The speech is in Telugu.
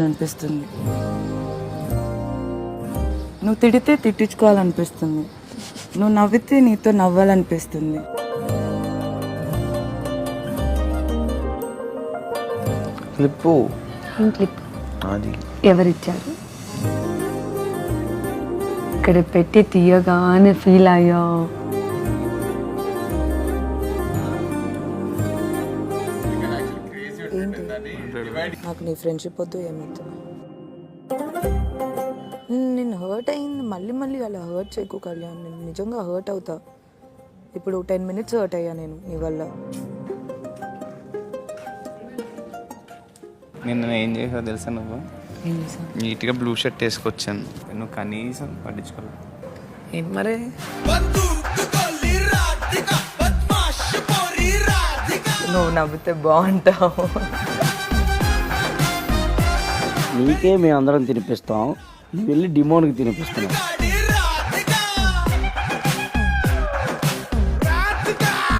అనిపిస్తుంది. నువ్వు తిడితే తిట్టించుకోవాలనిపిస్తుంది. నువ్వు నవ్వితే నీతో నవ్వాలనిపిస్తుంది. క్లిప్పు ఏం క్లిప్ అది ఎవరిచ్చారు? ఇక్కడ పెట్టి తీయగానే ఫీల్ అయ్యా. నాకు నీ ఫ్రెండ్షిప్ వద్దు ఏమొద్దు. నేను హర్ట్ అయింది, మళ్ళీ మళ్ళీ అలా హర్ట్ చేయకు కళ్యాణ్. నేను నిజంగా హర్ట్ అవుతా. ఇప్పుడు 10 minutes హర్ట్ అయ్యా నేను నీ వల్ల. నిన్న ఏం చేసావు తెలుసా? నువ్వు ఏం చేసావు? నీట్గా బ్లూ షర్ట్ వేసుకొచ్చాను, నువ్వు కనీసం పట్టించుకోలేదు. ఏం మరే? నువ్వు నవ్వితే బాగుంటావు. నీకే మేము అందరం తినిపిస్తాం, నువ్వు వెళ్ళి డిమోన్కి తినిపిస్తున్నావు.